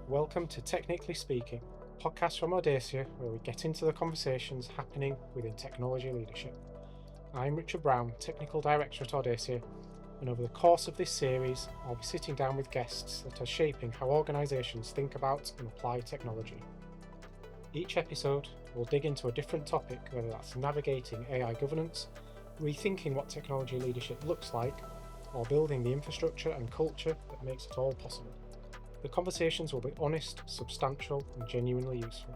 Welcome to Technically Speaking, a podcast from Audacia where we get into the conversations happening within technology leadership. I'm Richard Brown, Technical Director at Audacia, and over the course of this series, I'll be sitting down with guests that are shaping how organisations think about and apply technology. Each episode, we'll dig into a different topic, whether that's navigating AI governance, rethinking what technology leadership looks like, or building the infrastructure and culture that makes it all possible. The conversations will be honest, substantial, and genuinely useful.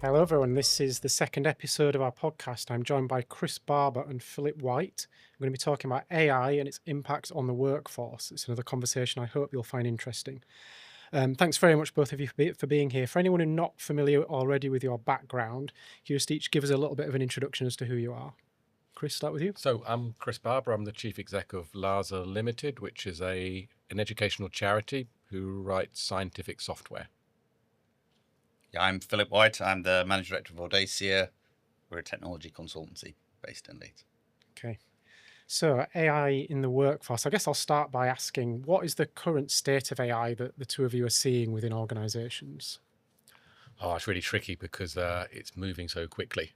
Hello everyone, this is the second episode of our podcast. I'm joined by Chris Barber and Philip White. I'm going to be talking about AI and its impacts on the workforce. It's another conversation I hope you'll find interesting. Thanks very much, both of you, for being here. For anyone who's not familiar already with your background, can you just each give us a little bit of an introduction as to who you are? Chris, start with you. So I'm Chris Barber. I'm the Chief Executive of Lhasa Limited, which is an educational charity who writes scientific software. Yeah, I'm Philip White. I'm the Managing Director of Audacia. We're a technology consultancy based in Leeds. Okay. So AI in the workforce, I guess I'll start by asking, what is the current state of AI that the two of you are seeing within organisations? Oh, it's really tricky because it's moving so quickly.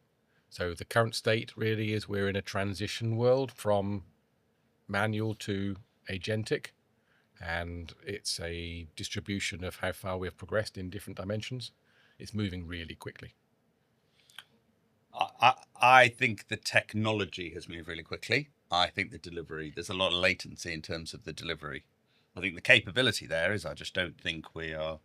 So the current state really is we're in a transition world from manual to agentic, and it's a distribution of how far we've progressed in different dimensions. It's moving really quickly. I think the technology has moved really quickly. I think the delivery, there's a lot of latency in terms of the delivery. I think the capability there is I just don't think we are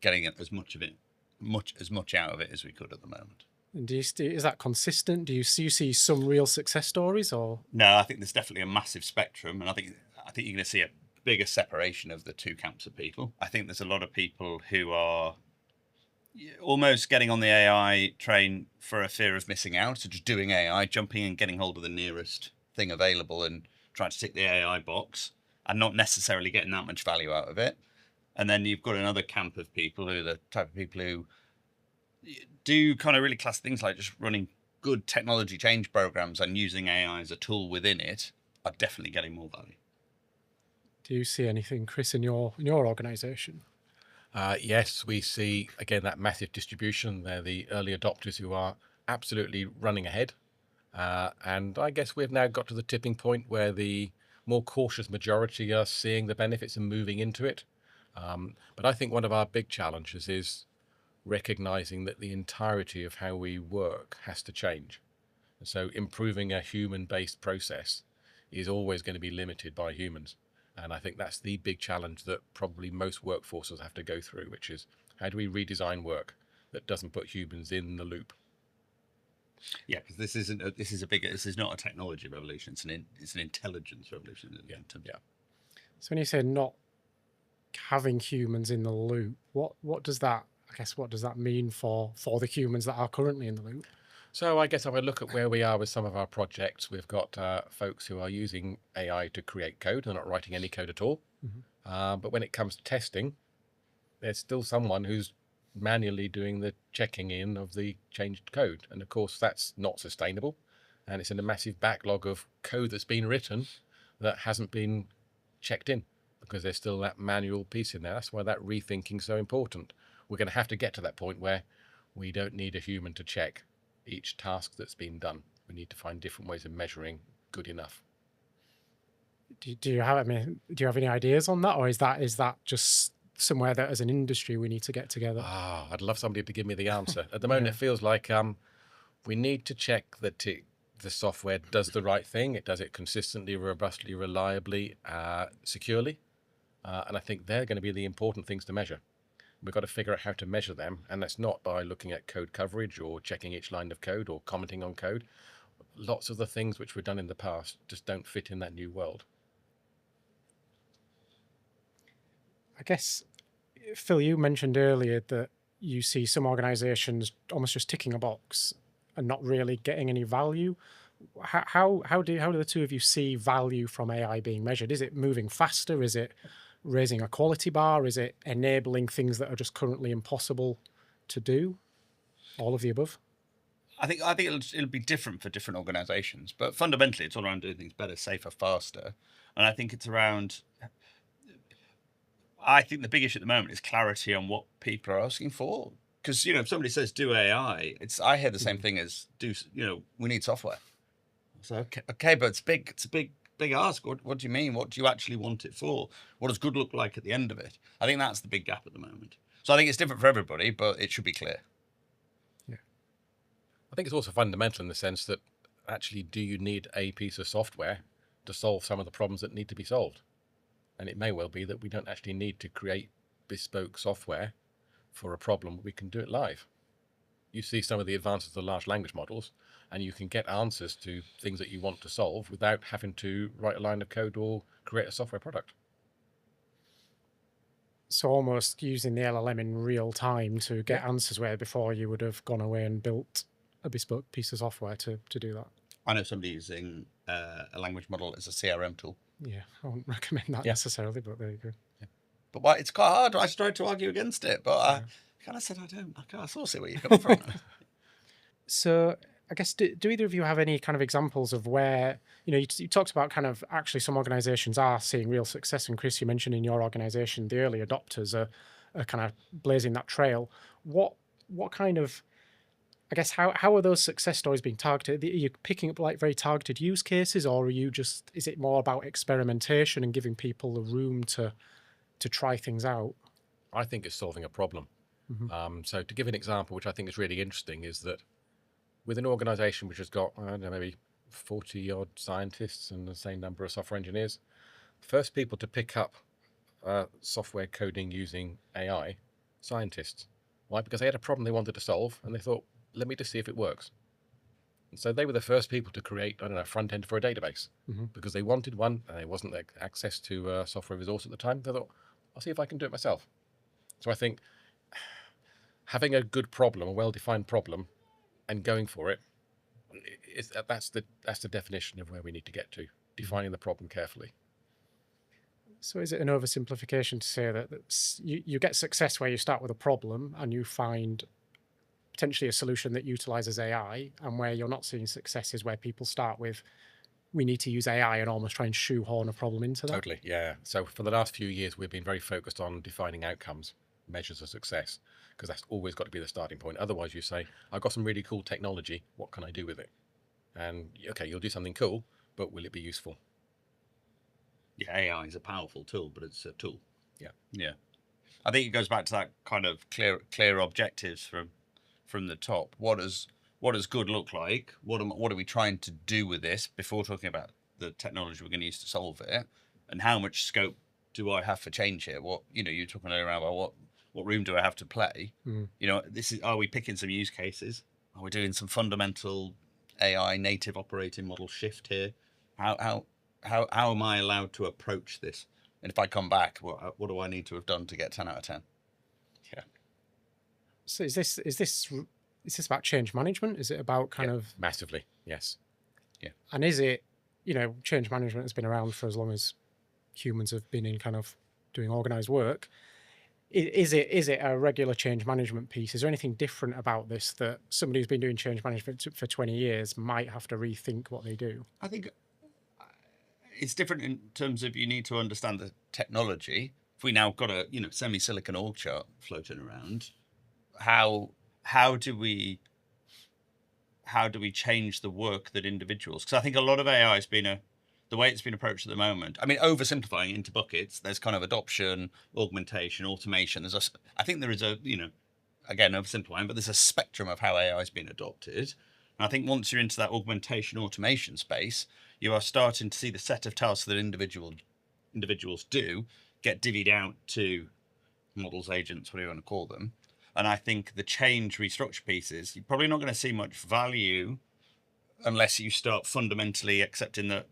getting as much out of it as we could at the moment. And is that consistent? Do you see some real success stories, or? No, I think there's definitely a massive spectrum, and I think you're going to see a bigger separation of the two camps of people. I think there's a lot of people who are almost getting on the AI train for a fear of missing out, so just doing AI, jumping and getting hold of the nearest thing available and trying to tick the AI box and not necessarily getting that much value out of it. And then you've got another camp of people who are the type of people who do kind of really class things like just running good technology change programs and using AI as a tool within it are definitely getting more value. Do you see anything, Chris, in your organisation? Yes, we see, again, that massive distribution. They're the early adopters who are absolutely running ahead. And I guess we've now got to the tipping point where the more cautious majority are seeing the benefits and moving into it. But I think one of our big challenges is recognizing that the entirety of how we work has to change. And so improving a human-based process is always going to be limited by humans. And I think that's the big challenge that probably most workforces have to go through, which is how do we redesign work that doesn't put humans in the loop? Yeah, because this is not a technology revolution. It's an intelligence revolution. Yeah. So when you say not having humans in the loop, what does that mean for the humans that are currently in the loop? So I guess if I look at where we are with some of our projects, we've got folks who are using AI to create code. They're not writing any code at all. Mm-hmm. But when it comes to testing, there's still someone who's manually doing the checking in of the changed code. And of course, that's not sustainable. And it's in a massive backlog of code that's been written that hasn't been checked in because there's still that manual piece in there. That's why that rethinking is so important. We're going to have to get to that point where we don't need a human to check each task that's been done. We need to find different ways of measuring good enough. Do you have any ideas on that, or is that just somewhere that as an industry we need to get together? I'd love somebody to give me the answer. At the moment, It feels like we need to check that the software does the right thing. It does it consistently, robustly, reliably, securely. And I think they're going to be the important things to measure. We've got to figure out how to measure them, and that's not by looking at code coverage or checking each line of code or commenting on code. Lots of the things which were done in the past just don't fit in that new world. I guess, Phil, you mentioned earlier that you see some organisations almost just ticking a box and not really getting any value. How do the two of you see value from AI being measured? Is it moving faster? Is it raising a quality bar? Is it enabling things that are just currently impossible to do? All of the above? I think it'll be different for different organisations, but fundamentally it's all around doing things better, safer, faster. And I think it's around I think the big issue at the moment is clarity on what people are asking for. Because, if somebody says do AI, I hear the same thing as we need software. So, okay, but it's big. It's a big ask. What do you mean? What do you actually want it for? What does good look like at the end of it? I think that's the big gap at the moment. So I think it's different for everybody, but it should be clear. Yeah. I think it's also fundamental in the sense that actually, do you need a piece of software to solve some of the problems that need to be solved? And it may well be that we don't actually need to create bespoke software for a problem. We can do it live. You see some of the advances of the large language models, and you can get answers to things that you want to solve without having to write a line of code or create a software product. So almost using the LLM in real time to get answers where before you would have gone away and built a bespoke piece of software to do that. I know somebody using a language model as a CRM tool. Yeah, I wouldn't recommend that necessarily, but there you go. Yeah. But it's quite hard. I tried to argue against it, but I kind of said I don't. I sort of see where you're coming from. So I guess, do either of you have any kind of examples of where, you talked about kind of actually some organizations are seeing real success, and Chris, you mentioned in your organization, the early adopters are kind of blazing that trail. What kind of, I guess, how are those success stories being targeted? Are you picking up like very targeted use cases, or is it more about experimentation and giving people the room to try things out? I think it's solving a problem. So to give an example, which I think is really interesting, is that with an organization which has got, I don't know, maybe 40 odd scientists and the same number of software engineers, first people to pick up software coding using AI, scientists. Why? Because they had a problem they wanted to solve, and they thought, let me just see if it works. And so they were the first people to create, I don't know, a front end for a database, because they wanted one, and there wasn't access to software resource at the time. They thought, I'll see if I can do it myself. So I think having a good problem, a well-defined problem, and going for it, that's the definition of where we need to get to, defining the problem carefully. So is it an oversimplification to say that you get success where you start with a problem and you find potentially a solution that utilizes AI, and where you're not seeing success is where people start with, we need to use AI and almost try and shoehorn a problem into that? Totally, yeah. So for the last few years, we've been very focused on defining outcomes, measures of success, because that's always got to be the starting point. Otherwise, you say, I've got some really cool technology. What can I do with it? And okay, you'll do something cool, but will it be useful? Yeah, AI is a powerful tool, but it's a tool. Yeah. I think it goes back to that kind of clear objectives from the top. What does good look like? What are we trying to do with this before talking about the technology we're going to use to solve it? And how much scope do I have for change here? What you're talking earlier about what room do I have to play? Are we picking some use cases? Are we doing some fundamental AI native operating model shift here? How am I allowed to approach this? And if I come back, what do I need to have done to get 10 out of 10? Yeah. So is this about change management? Is it about kind of massively? Yes. Yeah. And is it, change management has been around for as long as humans have been in kind of doing organized work. Is it a regular change management piece? Is there anything different about this that somebody who's been doing change management for 20 years might have to rethink what they do? I think it's different in terms of you need to understand the technology. If we now got a semi-silicon org chart floating around, how do we change the work that individuals? Because I think a lot of AI has been the way it's been approached at the moment. I mean, oversimplifying into buckets. There's kind of adoption, augmentation, automation. I think there is again oversimplifying, but there's a spectrum of how AI has been adopted. And I think once you're into that augmentation, automation space, you are starting to see the set of tasks that individuals do get divvied out to models, agents, whatever you want to call them. And I think the change restructure pieces, you're probably not going to see much value unless you start fundamentally accepting that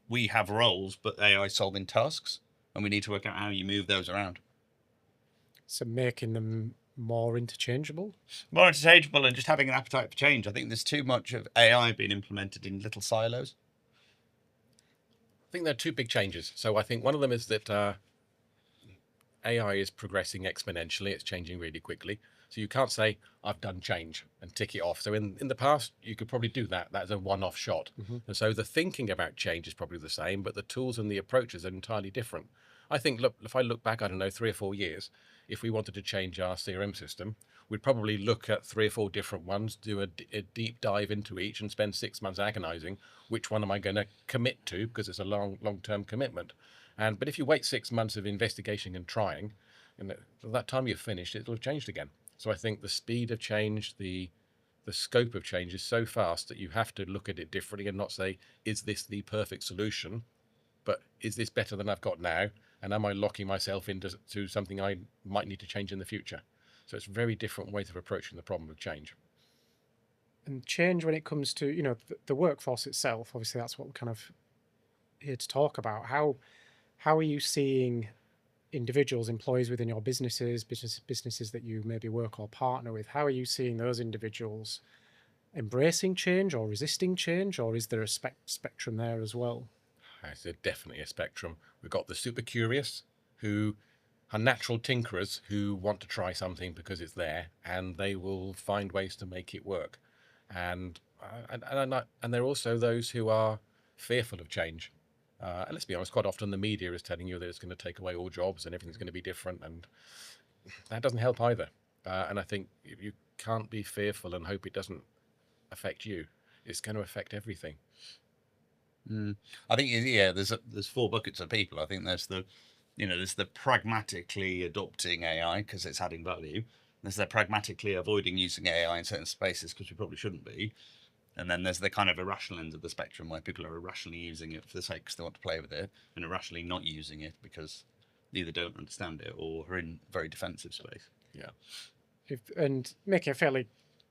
we have roles, but AI solving tasks, and we need to work out how you move those around. So making them more interchangeable? More interchangeable and just having an appetite for change. I think there's too much of AI being implemented in little silos. I think there are two big changes. So I think one of them is that AI is progressing exponentially. It's changing really quickly. So you can't say, I've done change and tick it off. So in the past, you could probably do that. That's a one-off shot. And so the thinking about change is probably the same, but the tools and the approaches are entirely different. I think, look, if I look back, I don't know, 3 or 4 years, if we wanted to change our CRM system, we'd probably look at 3 or 4 different ones, do a deep dive into each and spend 6 months agonizing, which one am I going to commit to, because it's a long-term commitment. But if you wait 6 months of investigation and trying, and by that time you've finished, it'll have changed again. So I think the speed of change, the scope of change is so fast that you have to look at it differently and not say, is this the perfect solution? But is this better than I've got now? And am I locking myself into something I might need to change in the future? So it's very different ways of approaching the problem of change. And change when it comes to, the workforce itself, obviously that's what we're kind of here to talk about. How are you seeing individuals, employees within your businesses that you maybe work or partner with, how are you seeing those individuals embracing change or resisting change, or is there a spectrum there as well? It's definitely a spectrum. We've got the super curious, who are natural tinkerers, who want to try something because it's there, and they will find ways to make it work. And there are also those who are fearful of change. And let's be honest, quite often the media is telling you that it's going to take away all jobs and everything's going to be different, and that doesn't help either. And I think you can't be fearful and hope it doesn't affect you. It's going to affect everything. I think there's 4 buckets of people. I think there's the pragmatically adopting AI because it's adding value. There's the pragmatically avoiding using AI in certain spaces because we probably shouldn't be. And then there's the kind of irrational end of the spectrum where people are irrationally using it for the sake because they want to play with it, and irrationally not using it because they either don't understand it or are in very defensive space. Yeah. And making a fairly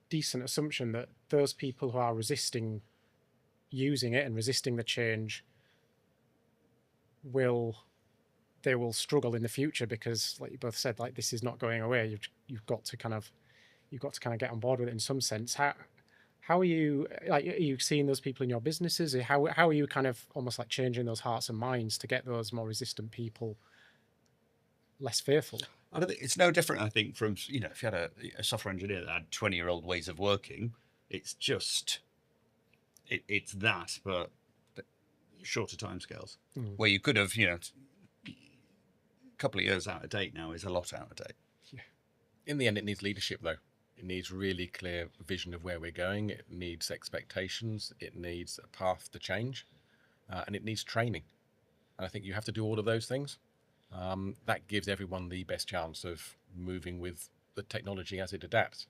decent assumption that those people who are resisting using it and resisting the change will struggle in the future because, like you both said, like this is not going away. You've got to kind of get on board with it in some sense. How are you, like, are you seeing those people in your businesses? How are you kind of almost like changing those hearts and minds to get those more resistant people less fearful? I don't think it's no different. I think from if you had a software engineer that had 20-year-old ways of working, it's just it's that, but shorter timescales where you could have a couple of years out of date now is a lot out of date. Yeah. In the end, it needs leadership though. It needs really clear vision of where we're going. It needs expectations. It needs a path to change, and it needs training. And I think you have to do all of those things. That gives everyone the best chance of moving with the technology as it adapts.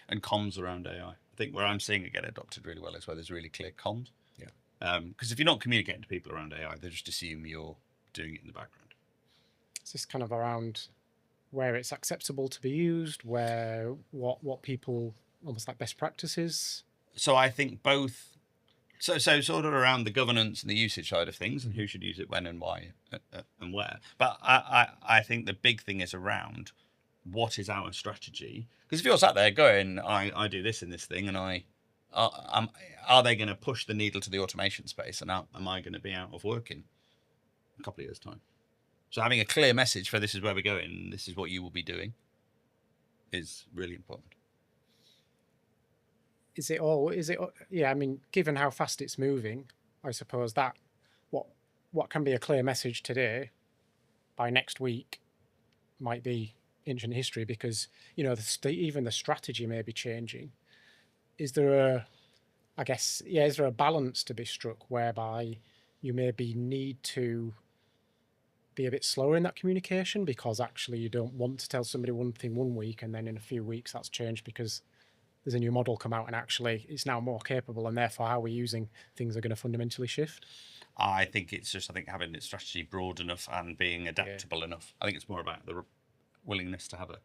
And comms around AI. I think where I'm seeing it get adopted really well is where there's really clear comms. Yeah. Because if you're not communicating to people around AI, they just assume you're doing it in the background. It's just kind of around where it's acceptable to be used, where what people almost like best practices. So I think both. So sort of around the governance and the usage side of things, and who should use it when and why and where. But I think the big thing is around what is our strategy. Because if you're sat there going, I do this in this thing, and are they going to push the needle to the automation space, and am I going to be out of work in a couple of years' time? So having a clear message for this is where we're going, this is what you will be doing, is really important. Yeah, I mean, given how fast it's moving, I suppose that what can be a clear message today, by next week, might be ancient history because, even the strategy may be changing. Is there a balance to be struck whereby you maybe need to be a bit slower in that communication because actually you don't want to tell somebody one thing one week and then in a few weeks that's changed because there's a new model come out and actually it's now more capable and therefore how we're using things are going to fundamentally shift? I think it's just having its strategy broad enough and being adaptable enough. I think it's more about the willingness to have it.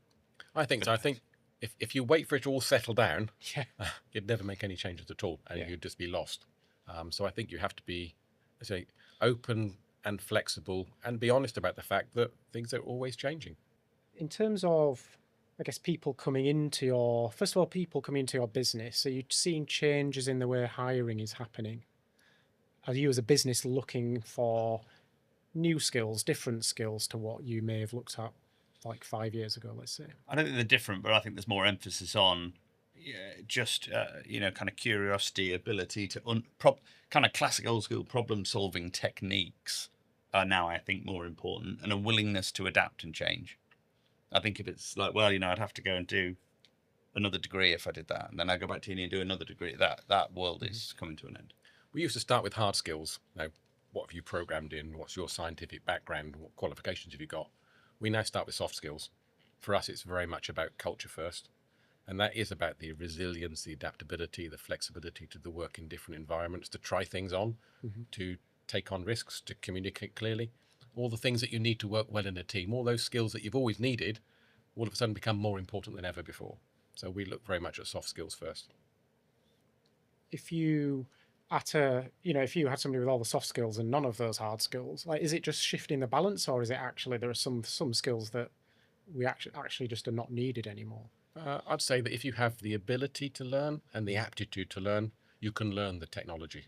I think so. I think if you wait for it to all settle down, you'd never make any changes at all, and you'd just be lost. So I think you have to be, open and flexible, and be honest about the fact that things are always changing. In terms of, I guess, people coming into your business, are you seeing changes in the way hiring is happening? Are you as a business looking for new skills, different skills to what you may have looked at like 5 years ago, let's say? I don't think they're different, but I think there's more emphasis on just kind of curiosity, ability to kind of classic old school problem solving techniques are now, I think, more important, and a willingness to adapt and change. I think if it's like, well, I'd have to go and do another degree if I did that, and then I go back to uni and do another degree, that world is coming to an end. We used to start with hard skills. Now, what have you programmed in? What's your scientific background? What qualifications have you got? We now start with soft skills. For us, it's very much about culture first. And that is about the resilience, the adaptability, the flexibility to the work in different environments, to try things on, to take on risks, to communicate clearly. All the things that you need to work well in a team, all those skills that you've always needed, all of a sudden become more important than ever before. So we look very much at soft skills first. If you if you had somebody with all the soft skills and none of those hard skills, like, is it just shifting the balance, or is it actually there are some skills that we actually just are not needed anymore? I'd say that if you have the ability to learn and the aptitude to learn, you can learn the technology.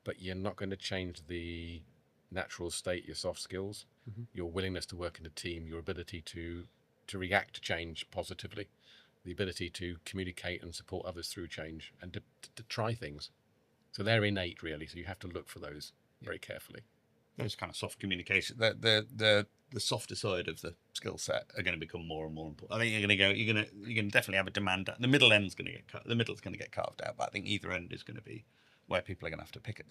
But you're not going to change the natural state, your soft skills, your willingness to work in a team, your ability to react to change positively, the ability to communicate and support others through change, and to try things. So they're innate, really. So you have to look for those very carefully. Those kind of soft communication, the softer side of the skill set are going to become more and more important. I think you're going to definitely have a demand. The middle end's going to get cut. The middle's going to get carved out, but I think either end is going to be where people are going to have to pick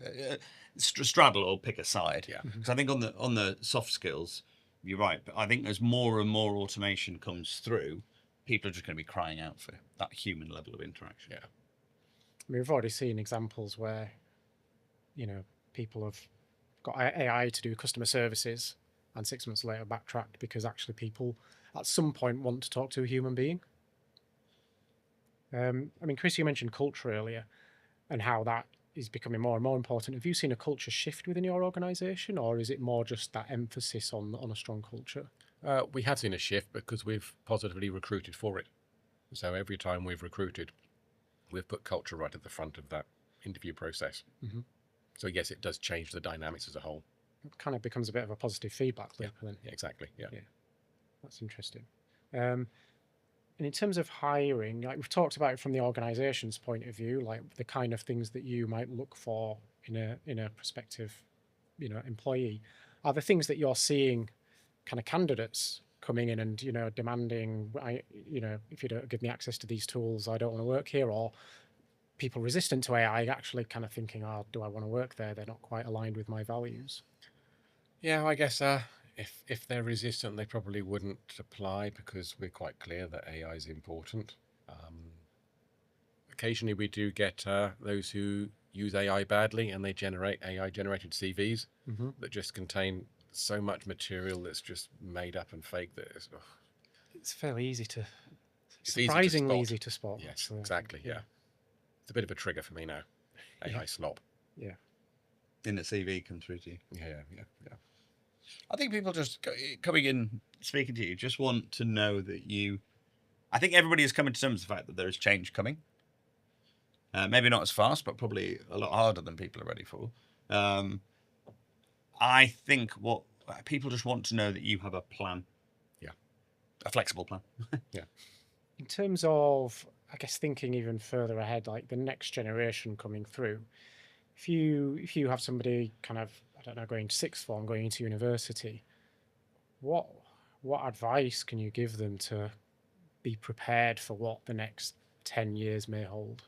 straddle or pick a side. Yeah. Because I think on the soft skills, you're right. But I think as more and more automation comes through, people are just going to be crying out for that human level of interaction. Yeah. I mean, we've already seen examples where, people have got AI to do customer services and 6 months later backtracked because actually people at some point want to talk to a human being. I mean, Chris, you mentioned culture earlier and how that is becoming more and more important. Have you seen a culture shift within your organisation, or is it more just that emphasis on a strong culture? We have seen a shift because we've positively recruited for it. So every time we've recruited, we've put culture right at the front of that interview process. So yes, it does change the dynamics as a whole. It kind of becomes a bit of a positive feedback loop. Then. Yeah, exactly. Yeah. That's interesting. And in terms of hiring, like we've talked about it from the organisation's point of view, like the kind of things that you might look for in a prospective, employee. Are the things that you're seeing kind of candidates coming in and demanding, if you don't give me access to these tools, I don't want to work here, or people resistant to AI actually kind of thinking, do I want to work there? They're not quite aligned with my values. Yeah, I guess if they're resistant, they probably wouldn't apply because we're quite clear that AI is important. Occasionally we do get those who use AI badly and they generate AI-generated CVs that just contain so much material that's just made up and fake that it's fairly easy to, surprisingly easy to spot. Yes, actually. exactly. Yeah, it's a bit of a trigger for me now. AI slop. Yeah. In the CV come through to you. Yeah. I think people just coming in, speaking to you, just want to know that I think everybody is coming to terms with the fact that there is change coming. Maybe not as fast, but probably a lot harder than people are ready for. I think what people just want to know that you have a plan. Yeah. A flexible plan. Yeah. In terms of, I guess, thinking even further ahead, like the next generation coming through, if you have somebody kind of, I don't know, going to sixth form, going into university, what advice can you give them to be prepared for what the next 10 years may hold?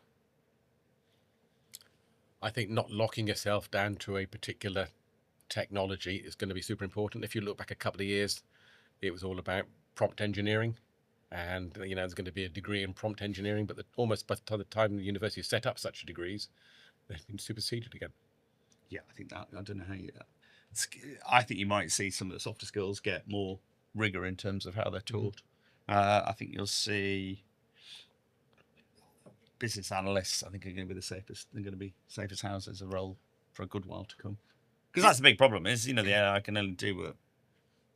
I think not locking yourself down to a particular technology is going to be super important. If you look back a couple of years, it was all about prompt engineering, and there's going to be a degree in prompt engineering, but almost by the time the university set up such degrees, they've been superseded again. Yeah, I think that, I don't know how I think you might see some of the softer skills get more rigor in terms of how they're taught. I think you'll see business analysts, I think, are going to be they're going to be safest houses, a role for a good while to come. Because that's the big problem is, the AI can only do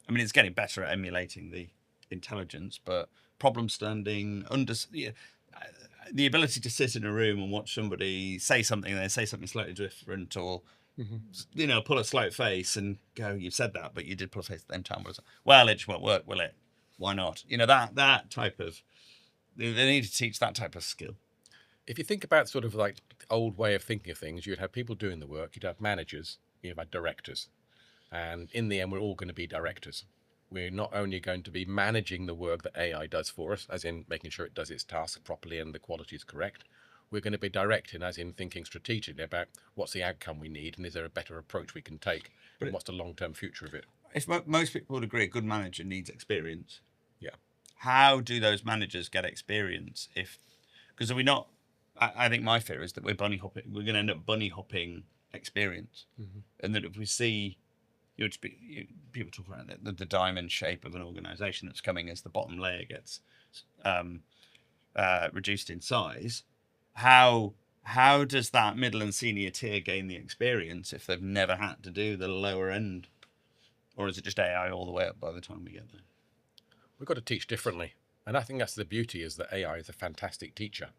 it's getting better at emulating the intelligence, but problem standing, the ability to sit in a room and watch somebody say something and then say something slightly different, or pull a slight face and go, "You've said that, but you did pull a face at the same time." Well, it just won't work, will it? Why not? That type of, they need to teach that type of skill. If you think about sort of like the old way of thinking of things, you'd have people doing the work, you'd have managers, you'd have directors. And in the end, we're all going to be directors. We're not only going to be managing the work that AI does for us, as in making sure it does its task properly and the quality is correct. We're going to be directing, as in thinking strategically about what's the outcome we need and is there a better approach we can take and what's the long-term future of it. If most people would agree, a good manager needs experience. Yeah. How do those managers get experience? Because are we not? I think my fear is that we're bunny hopping. We're going to end up bunny hopping experience, and that if we see, people talk about the diamond shape of an organisation that's coming as the bottom layer gets reduced in size. How does that middle and senior tier gain the experience if they've never had to do the lower end? Or is it just AI all the way up by the time we get there? We've got to teach differently. And I think that's the beauty, is that AI is a fantastic teacher.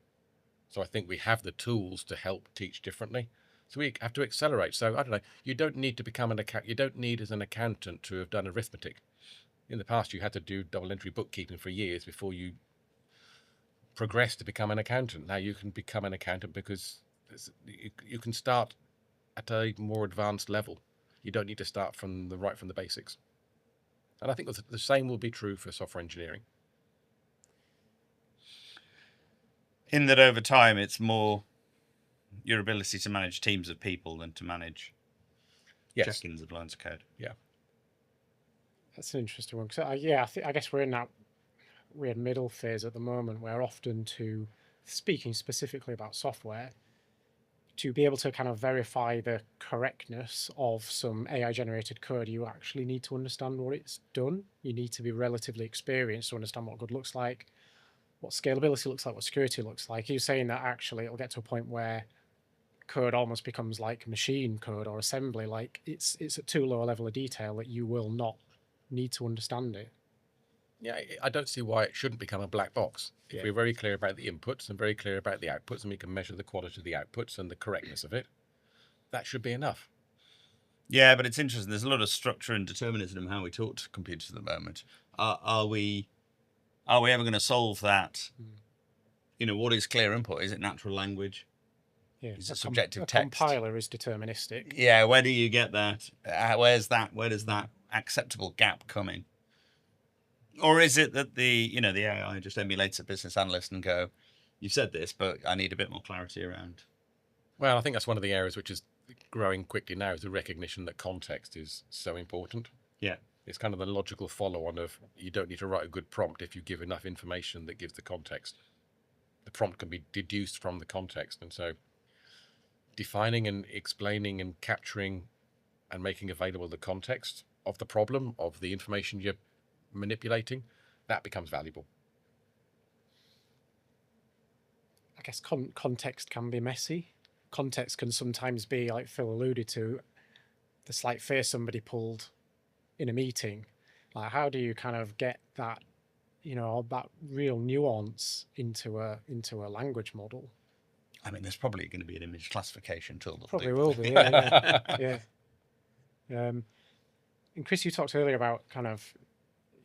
So I think we have the tools to help teach differently. So we have to accelerate. So I don't know, you don't need to become you don't need as an accountant to have done arithmetic. In the past, you had to do double entry bookkeeping for years before you progress to become an accountant. Now you can become an accountant because you can start at a more advanced level. You don't need to start from the basics. And I think the same will be true for software engineering. In that over time, it's more your ability to manage teams of people than to manage check-ins of lines of code. Yeah. That's an interesting one. Because I guess we're in that weird middle phase at the moment where often, to speaking specifically about software, to be able to kind of verify the correctness of some AI generated code, you actually need to understand what it's done. You need to be relatively experienced to understand what good looks like, what scalability looks like, what security looks like. You're saying that actually it'll get to a point where code almost becomes like machine code or assembly, like it's at too low a level of detail that you will not need to understand it. Yeah, I don't see why it shouldn't become a black box. If we're very clear about the inputs and very clear about the outputs, and we can measure the quality of the outputs and the correctness of it, that should be enough. Yeah, but it's interesting. There's a lot of structure and determinism in how we talk to computers at the moment. Are we ever going to solve that? What is clear input? Is it natural language? Yeah, Is it subjective text? Compiler is deterministic. Yeah, where do you get that? Where does that acceptable gap come in? Or is it that the AI just emulates a business analyst and go, you've said this, but I need a bit more clarity around? Well, I think that's one of the areas which is growing quickly now, is the recognition that context is so important. Yeah. It's kind of the logical follow-on of, you don't need to write a good prompt if you give enough information that gives the context. The prompt can be deduced from the context. And so defining and explaining and capturing and making available the context of the problem, of the information you're manipulating, that becomes valuable. I guess context can be messy. Context can sometimes be, like Phil alluded to, the slight face somebody pulled in a meeting. Like, how do you kind of get that, that real nuance into a language model? I mean, there's probably going to be an image classification tool. Probably will be, yeah. And Chris, you talked earlier about kind of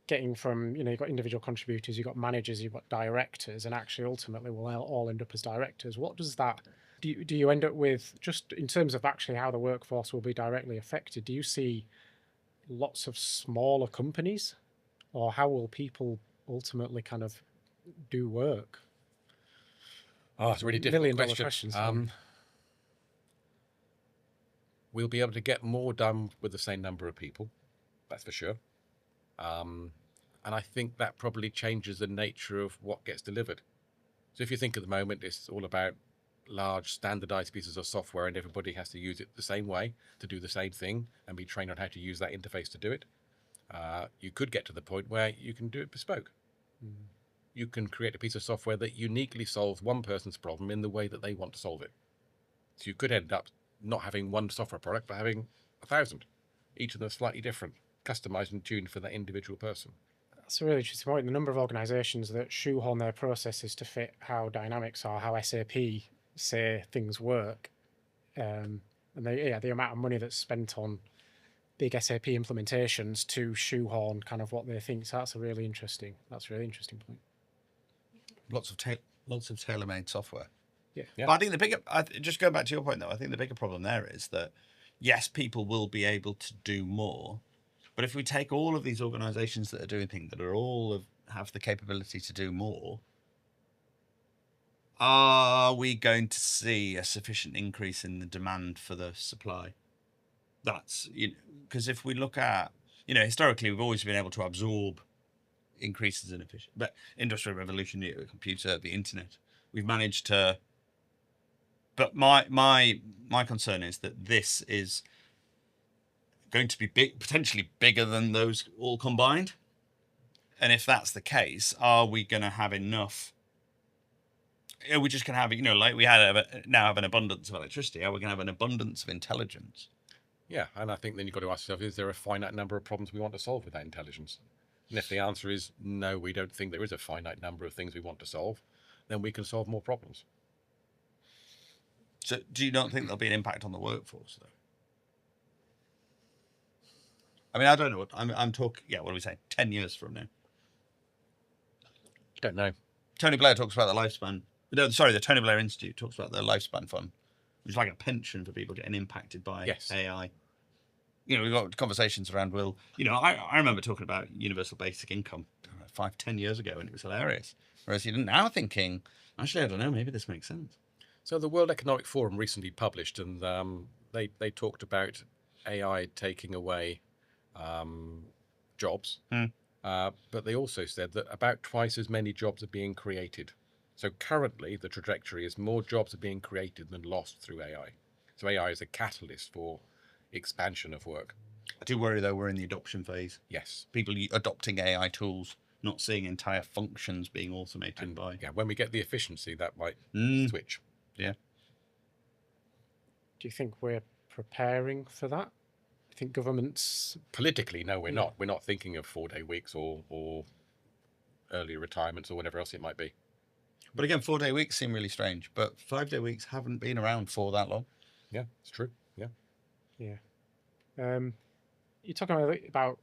getting from, you've got individual contributors, you've got managers, you've got directors, and actually ultimately we'll all end up as directors. What does that, do you end up with, just in terms of actually how the workforce will be directly affected, do you see lots of smaller companies, or how will people ultimately kind of do work? Oh, it's a really difficult question. We'll be able to get more done with the same number of people, that's for sure. And I think that probably changes the nature of what gets delivered. So if you think at the moment, it's all about large standardized pieces of software and everybody has to use it the same way to do the same thing and be trained on how to use that interface to do it. You could get to the point where you can do it bespoke. You can create a piece of software that uniquely solves one person's problem in the way that they want to solve it. So you could end up not having one software product, but having 1,000, each of them slightly different, customized and tuned for that individual person. That's a really interesting point. The number of organizations that shoehorn their processes to fit how Dynamics or how SAP say things work, and the amount of money that's spent on big SAP implementations to shoehorn kind of what they think. So that's a really interesting point. Lots of tailor-made software. Yeah. But I think just going back to your point though, I think the bigger problem there is that yes, people will be able to do more, but if we take all of these organizations that are doing things that are have the capability to do more, are we going to see a sufficient increase in the demand for the supply? That's, because if we look at, historically we've always been able to absorb increases in efficiency, but industrial revolution, the computer, the internet, we've managed to. But my concern is that this is going to be potentially bigger than those all combined. And if that's the case, are we going to have enough? Are we just going to have, like we now have an abundance of electricity? Are we going to have an abundance of intelligence? Yeah, and I think then you've got to ask yourself, is there a finite number of problems we want to solve with that intelligence? And if the answer is no, we don't think there is a finite number of things we want to solve, then we can solve more problems. So do you not think there'll be an impact on the workforce, though? I mean, I don't know. I'm talking, what do we say, 10 years from now? Don't know. Tony Blair talks about the lifespan. No, sorry, the Tony Blair Institute talks about the lifespan fund, which is like a pension for people getting impacted by AI. We've got conversations around, I remember talking about universal basic income 5-10 years ago, and it was hilarious. Whereas now thinking, actually, I don't know, maybe this makes sense. So the World Economic Forum recently published, and they talked about AI taking away jobs, but they also said that about twice as many jobs are being created. So currently, the trajectory is more jobs are being created than lost through AI. So AI is a catalyst for expansion of work. I do worry, though, we're in the adoption phase. Yes. People adopting AI tools, not seeing entire functions being automated by. Yeah, when we get the efficiency, that might switch. Yeah. Do you think we're preparing for that? I think governments... Politically, no, we're not. We're not thinking of 4-day weeks or early retirements or whatever else it might be. But again, 4-day weeks seem really strange, but 5-day weeks haven't been around for that long. Yeah, it's true. Yeah. Yeah. You're talking about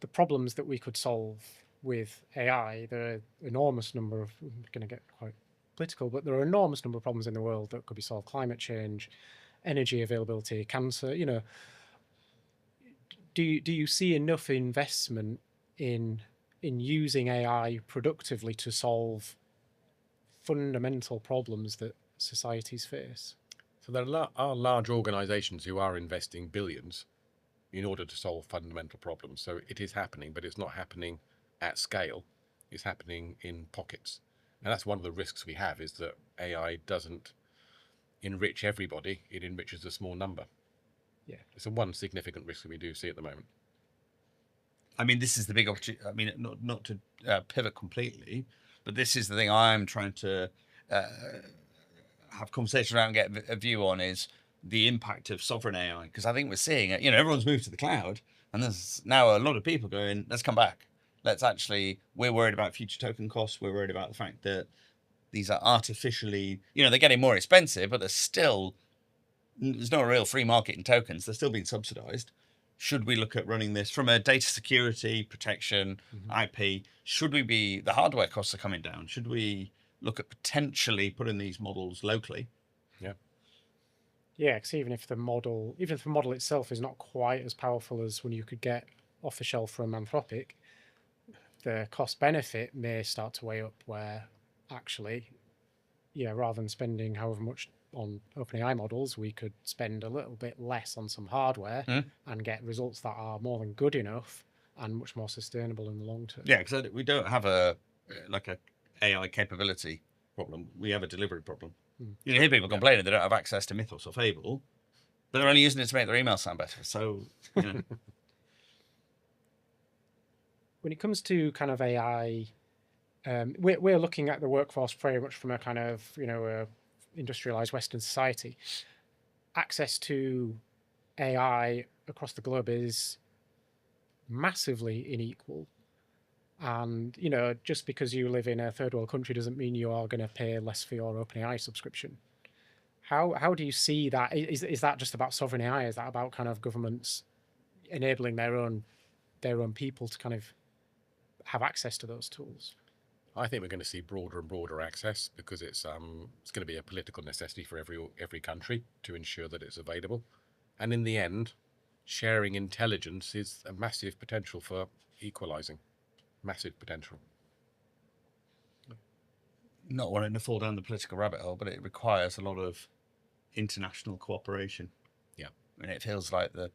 the problems that we could solve with AI. There are enormous number of, I'm going to get quite political, but there are enormous number of problems in the world that could be solved. Climate change, energy availability, cancer, Do you see enough investment in using AI productively to solve fundamental problems that societies face? So there are large organizations who are investing billions in order to solve fundamental problems. So it is happening, but it's not happening at scale. It's happening in pockets. And that's one of the risks we have, is that AI doesn't enrich everybody. It enriches a small number. Yeah. It's one significant risk that we do see at the moment. I mean, this is the big opportunity. I mean, not to pivot completely, but this is the thing I'm trying to have conversation around, get a view on, is the impact of sovereign AI. Because I think we're seeing it, everyone's moved to the cloud, and there's now a lot of people going, let's come back. We're worried about future token costs. We're worried about the fact that these are artificially, they're getting more expensive, but there's no real free market in tokens. They're still being subsidized. Should we look at running this from a data security, protection, IP? The hardware costs are coming down. Should we look at potentially putting these models locally? Yeah. Yeah, because even if the model itself is not quite as powerful as when you could get off the shelf from Anthropic, the cost benefit may start to weigh up, where actually, rather than spending however much on OpenAI models, we could spend a little bit less on some hardware and get results that are more than good enough and much more sustainable in the long term. Yeah, because we don't have a AI capability problem. We have a delivery problem. You hear people complaining they don't have access to Mythos or Fable, but they're only using it to make their emails sound better. So, When it comes to kind of AI, we're looking at the workforce very much from a kind of, a industrialized Western society. Access to AI across the globe is massively unequal. And, just because you live in a third world country doesn't mean you are going to pay less for your OpenAI subscription. How do you see that? Is that just about sovereign AI? Is that about kind of governments enabling their own people to kind of have access to those tools? I think we're going to see broader and broader access because it's going to be a political necessity for every country to ensure that it's available. And in the end, sharing intelligence is a massive potential for equalizing. Massive potential. Not wanting to fall down the political rabbit hole, but it requires a lot of international cooperation. Yeah. And it feels like the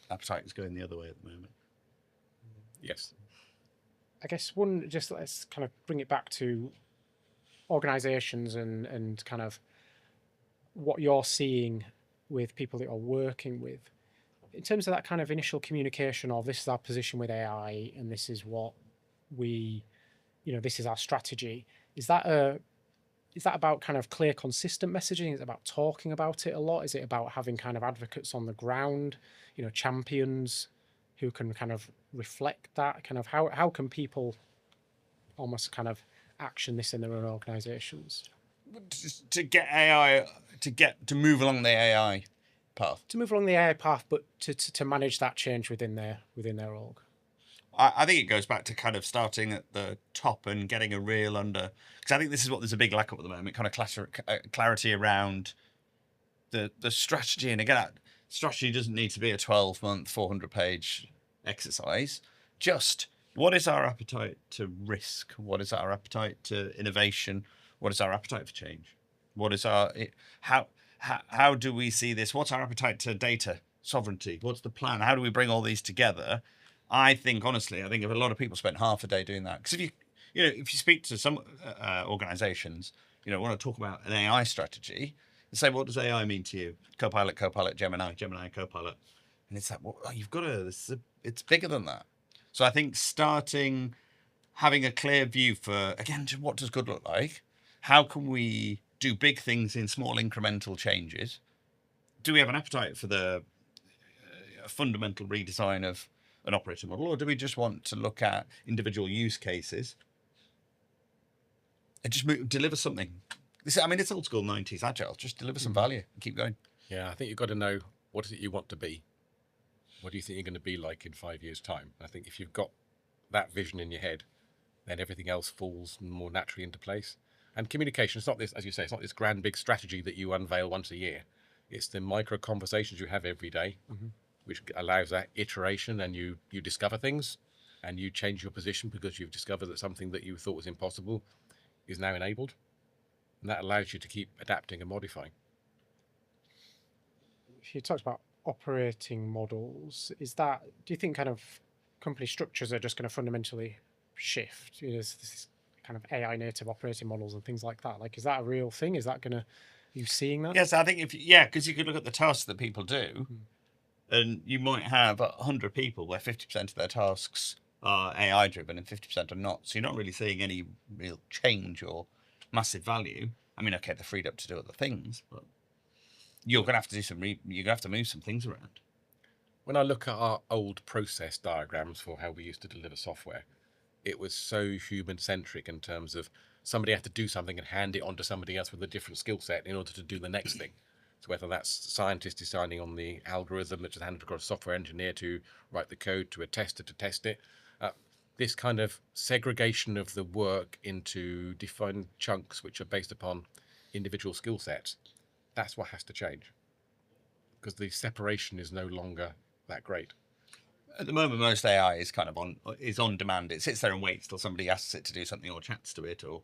appetite is going the other way at the moment. Yes. I guess let's kind of bring it back to organizations and kind of what you're seeing with people that you're working with. In terms of that kind of initial communication of this is our position with AI and this is what this is our strategy. Is that about kind of clear, consistent messaging? Is it about talking about it a lot? Is it about having kind of advocates on the ground, champions who can kind of reflect that? Kind of how can people almost kind of action this in their own organizations? To get AI, to move along the AI path. To move along the AI path, but to manage that change within their org. I think it goes back to kind of starting at the top and getting a real because I think this is what there's a big lack of at the moment, kind of clarity around the strategy. And again, strategy doesn't need to be a 12-month, 400-page exercise. Just what is our appetite to risk? What is our appetite to innovation? What is our appetite for change? What is how do we see this? What's our appetite to data sovereignty? What's the plan? How do we bring all these together? I think if a lot of people spent half a day doing that, because if you speak to some organizations, want to talk about an AI strategy, and say, what does AI mean to you? Copilot, Gemini, Copilot, and it's like, well, you've got to. It's bigger than that. So I think having a clear view for, again, what does good look like? How can we do big things in small incremental changes? Do we have an appetite for the fundamental redesign of an operating model, or do we just want to look at individual use cases and just deliver something? It's old school 90s agile. Just deliver some value and keep going. Yeah, I think you've got to know what is it you want to be. What do you think you're going to be like in 5 years' time? I think if you've got that vision in your head, then everything else falls more naturally into place. And communication, it's not this, as you say, it's not this grand big strategy that you unveil once a year. It's the micro conversations you have every day, which allows that iteration, and you discover things and you change your position because you've discovered that something that you thought was impossible is now enabled. And that allows you to keep adapting and modifying. You talked about operating models. Do you think kind of company structures are just going to fundamentally shift? This kind of AI native operating models and things like that. Like, is that a real thing? Is that are you seeing that? Yes, I think because you could look at the tasks that people do, and you might have 100 people where 50% of their tasks are AI driven and 50% are not. So you're not really seeing any real change or massive value. They're freed up to do other things, but you're going to have to you're going to have to move some things around. When I look at our old process diagrams for how we used to deliver software, it was so human-centric in terms of somebody had to do something and hand it on to somebody else with a different skill set in order to do the next thing. So whether that's scientists designing on the algorithm, which is handed across a software engineer to write the code, to a tester to test it, this kind of segregation of the work into defined chunks which are based upon individual skill sets, that's what has to change. Because the separation is no longer that great. At the moment, most AI is kind of on demand. It sits there and waits till somebody asks it to do something or chats to it, or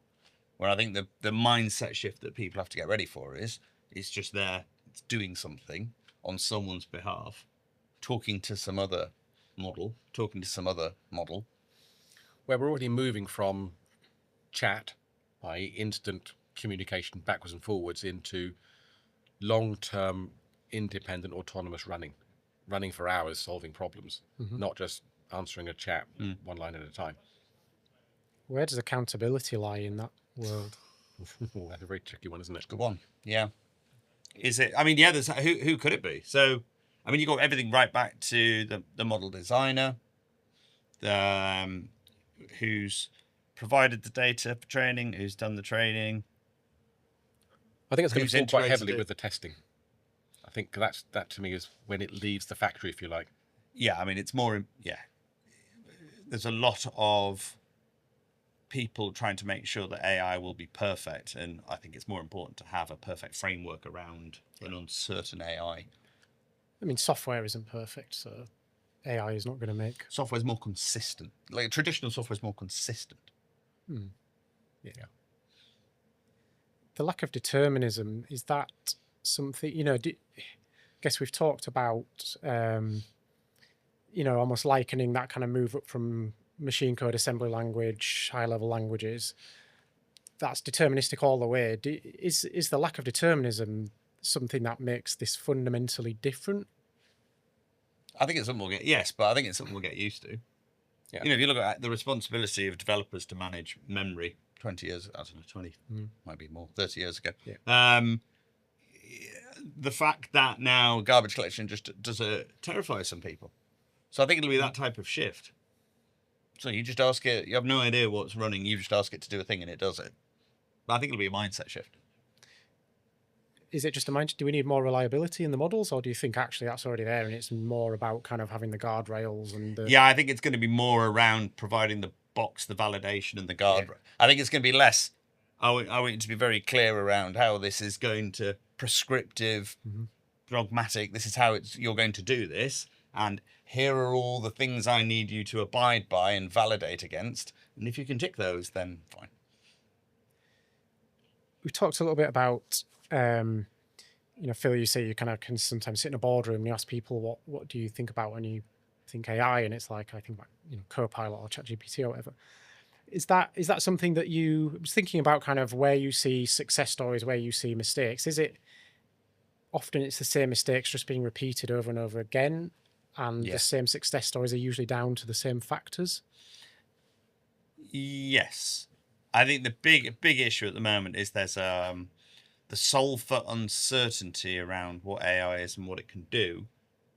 where I think the mindset shift that people have to get ready for is just there, it's doing something on someone's behalf, talking to some other model, Where we're already moving from chat, i.e. instant communication backwards and forwards, into long-term independent autonomous running for hours solving problems, not just answering a chat one line at a time. Where does accountability lie in that world? That's a very tricky one, isn't it? Good one. Yeah. Is it? There's who could it be? So, you got everything right back to the model designer, who's provided the data for training, who's done the training. I think it's going to fall quite heavily with the testing. I think that to me is when it leaves the factory, if you like. Yeah, I mean, it's more, yeah. There's a lot of people trying to make sure that AI will be perfect, and I think it's more important to have a perfect framework around an uncertain AI. I mean, software isn't perfect, so AI is not going to make. Software is more consistent. Like traditional software is more consistent. Yeah. The lack of determinism, is that something, I guess we've talked about, almost likening that kind of move up from machine code assembly language, high level languages. That's deterministic all the way. Is the lack of determinism something that makes this fundamentally different? I think it's something we'll get, yes, but I think it's something we'll get used to. Yeah. If you look at the responsibility of developers to manage memory 20 years, I don't know, 20, might be more, 30 years ago. Yeah. The fact that now garbage collection just terrifies some people. So I think it'll be that type of shift. So you just ask it, you have no idea what's running, you just ask it to do a thing and it does it. But I think it'll be a mindset shift. Is it just a mindset? Do we need more reliability in the models, or do you think actually that's already there and it's more about kind of having the guardrails and the... Yeah, I think it's going to be more around providing the box, the validation, and the guard. Yeah. I think it's going to be less. I want you to be very clear around how this is going to prescriptive, dogmatic. This is how you're going to do this, and here are all the things I need you to abide by and validate against. And if you can tick those, then fine. We talked a little bit about, Phil, you say you kind of can sometimes sit in a boardroom and you ask people, what do you think about when you think AI? And it's like, I think about, Copilot or ChatGPT or whatever. Is that something that you was thinking about, kind of where you see success stories, where you see mistakes? Is it often it's the same mistakes just being repeated over and over again, and the same success stories are usually down to the same factors? Yes. I think the big issue at the moment is there's the solve for uncertainty around what AI is and what it can do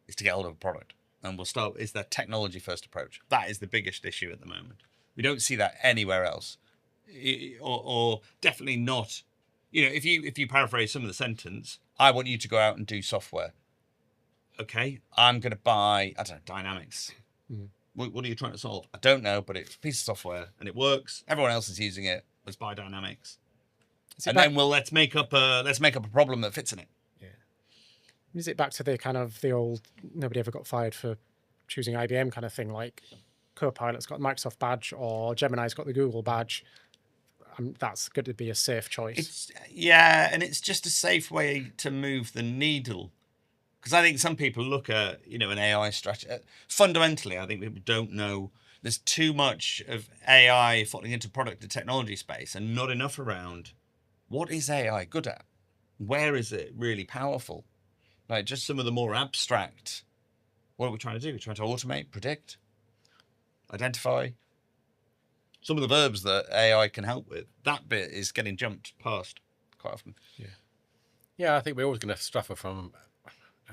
is to get hold of a product. And is that technology first approach. That is the biggest issue at the moment. We don't see that anywhere else. Or definitely not. If you paraphrase some of the sentence, I want you to go out and do software. Okay, I'm going to buy, I don't know, Dynamics. What are you trying to solve? I don't know, but it's a piece of software and it works. Everyone else is using it. Let's buy Dynamics. Then let's make up a problem that fits in it. Yeah. Is it back to the old nobody ever got fired for choosing IBM kind of thing? Like Copilot's got the Microsoft badge or Gemini's got the Google badge. That's going to be a safe choice. And it's just a safe way to move the needle. Because I think some people look at, an AI strategy. Fundamentally, I think people don't know. There's too much of AI falling into product and technology space and not enough around what is AI good at? Where is it really powerful? Like just some of the more abstract, what are we trying to do? We're trying to automate, predict, identify. Some of the verbs that AI can help with, that bit is getting jumped past quite often. Yeah, I think we're always going to suffer from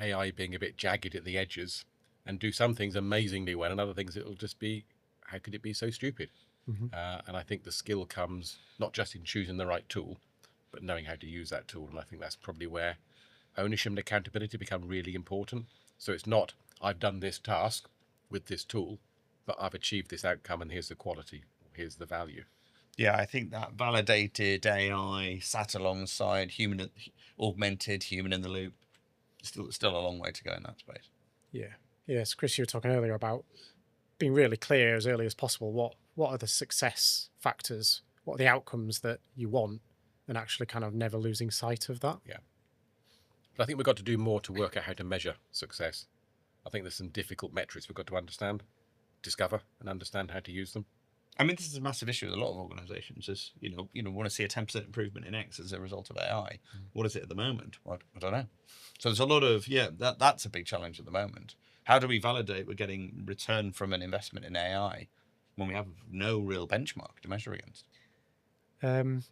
AI being a bit jagged at the edges and do some things amazingly well and other things it'll just be, how could it be so stupid? And I think the skill comes not just in choosing the right tool, but knowing how to use that tool. And I think that's probably where ownership and accountability become really important. So it's not, I've done this task with this tool, but I've achieved this outcome and here's the quality, or here's the value. Yeah, I think that validated AI sat alongside augmented human in the loop, still a long way to go in that space. Yeah. Yes, Chris, you were talking earlier about being really clear as early as possible. What are the success factors? What are the outcomes that you want? And actually kind of never losing sight of that. Yeah. But I think we've got to do more to work out how to measure success. I think there's some difficult metrics we've got to understand, discover, and understand how to use them. I mean, this is a massive issue with a lot of organizations is, want to see a 10% improvement in X as a result of AI. What is it at the moment? Well, I don't know. So there's a lot of, that's a big challenge at the moment. How do we validate we're getting return from an investment in AI when we have no real benchmark to measure against? I'm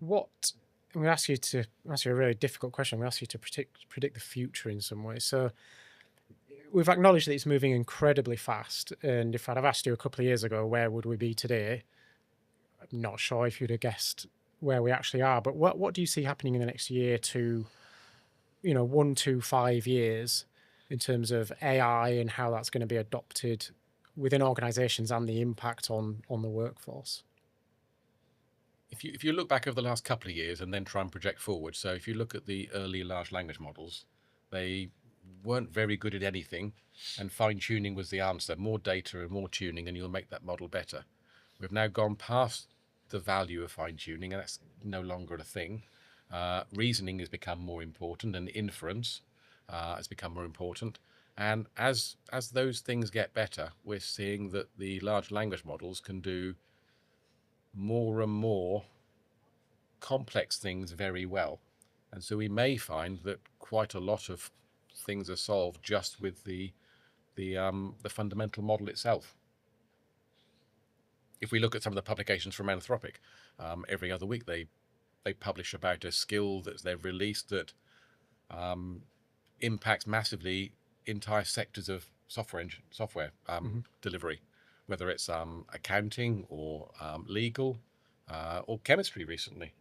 going to ask you a really difficult question. I'm going to ask you to predict the future in some way. So we've acknowledged that it's moving incredibly fast. And if I'd have asked you a couple of years ago, where would we be today? I'm not sure if you'd have guessed where we actually are. But what do you see happening in the next year to, 1 to 5 years? in terms of AI and how that's going to be adopted within organisations and the impact on the workforce? If you look back over the last couple of years and then try and project forward, so if you look at the early large language models, they weren't very good at anything, and fine tuning was the answer. More data and more tuning, and you'll make that model better. We've now gone past the value of fine tuning, and that's no longer a thing. Reasoning has become more important, and inference has become more important. And as those things get better, we're seeing that the large language models can do more and more complex things very well. And so we may find that quite a lot of things are solved just with the fundamental model itself. If we look at some of the publications from Anthropic, every other week they publish about a skill that they've released that impacts massively entire sectors of software delivery, whether it's accounting or legal or chemistry recently.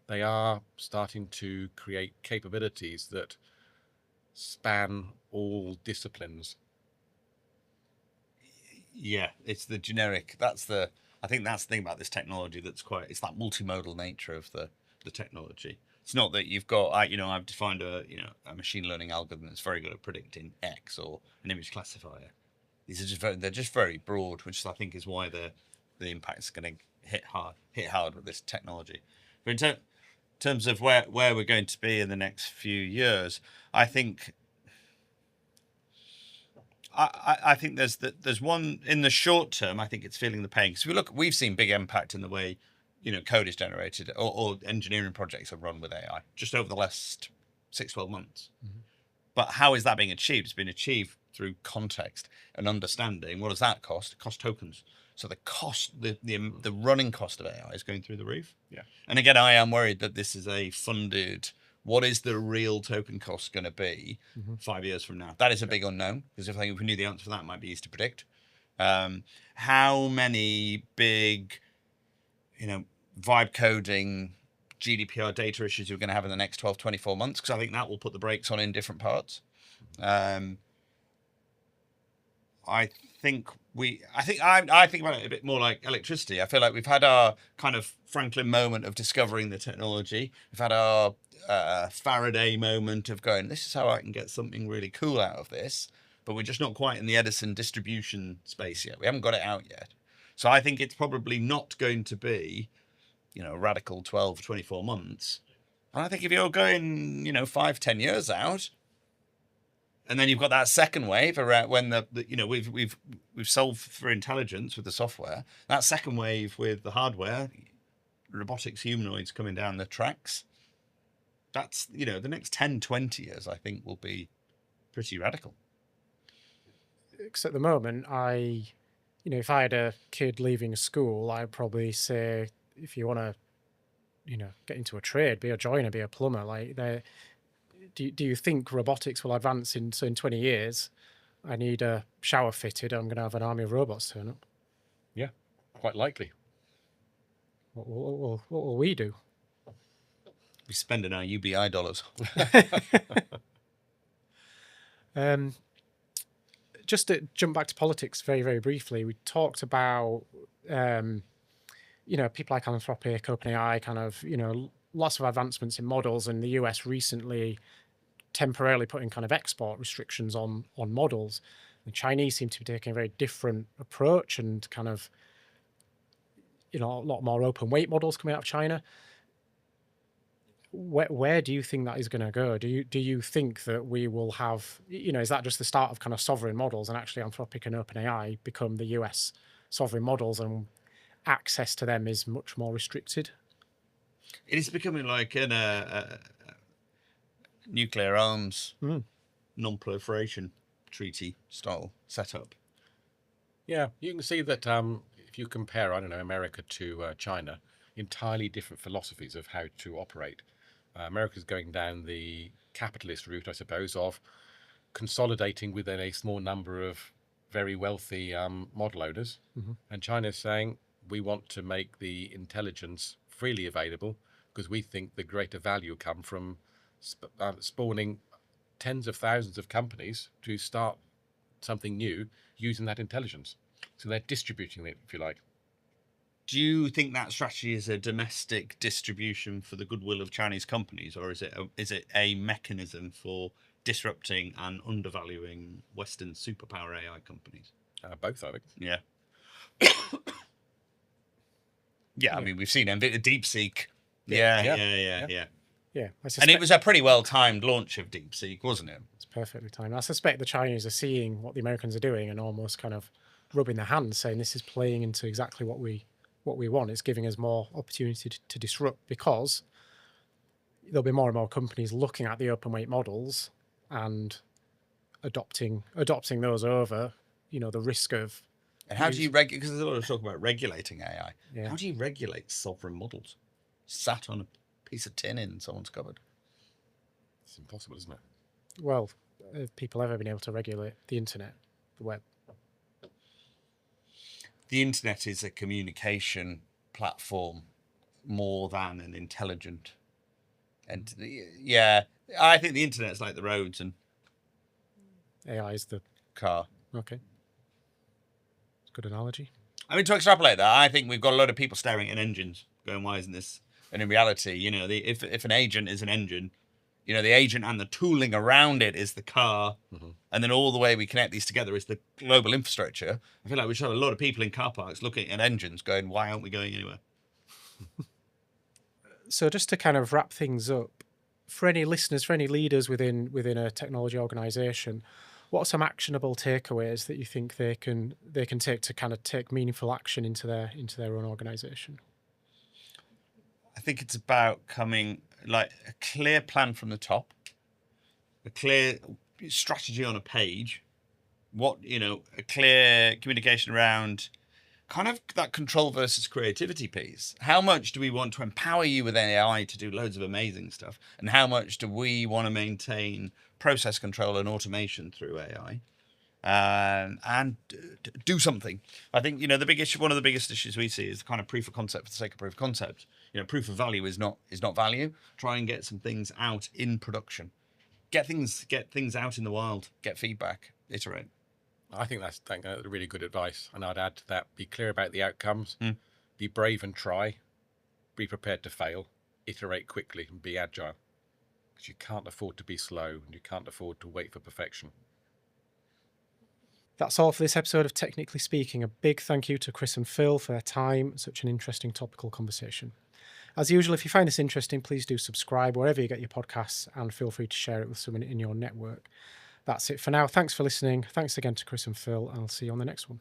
They are starting to create capabilities that span all disciplines. Yeah, it's the generic. I think that's the thing about this technology it's that multimodal nature of the technology. It's not that you've got, I've defined a machine learning algorithm that's very good at predicting X or an image classifier. These are they're just very broad, which I think is why the impact's going to hit hard with this technology. But in terms of where we're going to be in the next few years, I think there's one in the short term. I think it's feeling the pain because we've seen big impact in the way code is generated or engineering projects are run with AI just over the last 6-12 months. Mm-hmm. But how is that being achieved? It's been achieved through context and understanding. What does that cost? It costs tokens. So the cost, the running cost of AI is going through the roof. Yeah. And again, I am worried that this is a funded. What is the real token cost going to be 5 years from now? That is a big unknown, because if we knew the answer for that, it might be easy to predict. How many big, vibe coding, GDPR data issues you're going to have in the next 12, 24 months? Because I think that will put the brakes on in different parts. I think about it a bit more like electricity. I feel like we've had our kind of Franklin moment of discovering the technology. We've had our Faraday moment of going, this is how I can get something really cool out of this. But we're just not quite in the Edison distribution space yet. We haven't got it out yet. So I think it's probably not going to be, a radical 12, 24 months. And I think if you're going, 5, 10 years out, and then you've got that second wave around when we've solved for intelligence with the software. That second wave with the hardware, robotics, humanoids coming down the tracks. That's the next 10, 20 years I think will be pretty radical. Because at the moment, if I had a kid leaving school, I'd probably say, if you want to, get into a trade, be a joiner, be a plumber, like do you think robotics will advance in 20 years? I need a shower fitted. I'm going to have an army of robots turn up. Yeah, quite likely. What will we do? We're spending our UBI dollars. Just to jump back to politics very, very briefly, we talked about, people like Anthropic, OpenAI, kind of, lots of advancements in models, and the US recently temporarily putting kind of export restrictions on models. The Chinese seem to be taking a very different approach and kind of, a lot more open weight models coming out of China. Where do you think that is going to go? Do you think that we will have, is that just the start of kind of sovereign models, and actually Anthropic and OpenAI become the US sovereign models and access to them is much more restricted? It is becoming like a nuclear arms non-proliferation treaty style setup. Yeah, you can see that if you compare, America to China, entirely different philosophies of how to operate. America's going down the capitalist route, I suppose, of consolidating within a small number of very wealthy model owners. Mm-hmm. And China's saying, we want to make the intelligence freely available because we think the greater value come from spawning tens of thousands of companies to start something new using that intelligence. So they're distributing it, if you like. Do you think that strategy is a domestic distribution for the goodwill of Chinese companies, or is it a mechanism for disrupting and undervaluing Western superpower AI companies? Both, I think. Yeah. Yeah, I mean, we've seen DeepSeek. Yeah. Yeah, And it was a pretty well-timed launch of DeepSeek, wasn't it? It's perfectly timed. I suspect the Chinese are seeing what the Americans are doing and almost kind of rubbing their hands, saying this is playing into exactly what we want. It's giving us more opportunity to disrupt, because there'll be more and more companies looking at the open weight models and adopting those over, the risk of. And how do you regulate? Because there's a lot of talk about regulating AI. Yeah. How do you regulate sovereign models sat on a piece of tin in someone's cupboard? It's impossible, isn't it? Well, have people ever been able to regulate the internet, the web? The internet is a communication platform more than an intelligent entity. Yeah, I think the internet's like the roads and AI is the car. Okay. Good analogy. I mean, to extrapolate that, I think we've got a lot of people staring at engines, going, "Why isn't this?" And in reality, if an agent is an engine, the agent and the tooling around it is the car, and then all the way we connect these together is the global infrastructure. I feel like we should have a lot of people in car parks looking at engines, going, "Why aren't we going anywhere?" So, just to kind of wrap things up, for any listeners, for any leaders within a technology organisation, what are some actionable takeaways that you think they can take to kind of take meaningful action into their own organisation? I think it's about coming like a clear plan from the top, a clear strategy on a page, a clear communication around kind of that control versus creativity piece. How much do we want to empower you with AI to do loads of amazing stuff? And how much do we want to maintain process control and automation through AI? And do something. I think, one of the biggest issues we see is kind of proof of concept for the sake of proof of concept. Proof of value is not value. Try and get some things out in production. Get things out in the wild. Get feedback. Iterate. I think that's really good advice. And I'd add to that, be clear about the outcomes, be brave and try, be prepared to fail, iterate quickly and be agile. Because you can't afford to be slow and you can't afford to wait for perfection. That's all for this episode of Technically Speaking. A big thank you to Chris and Phil for their time. Such an interesting topical conversation. As usual, if you find this interesting, please do subscribe wherever you get your podcasts and feel free to share it with someone in your network. That's it for now. Thanks for listening. Thanks again to Chris and Phil, and I'll see you on the next one.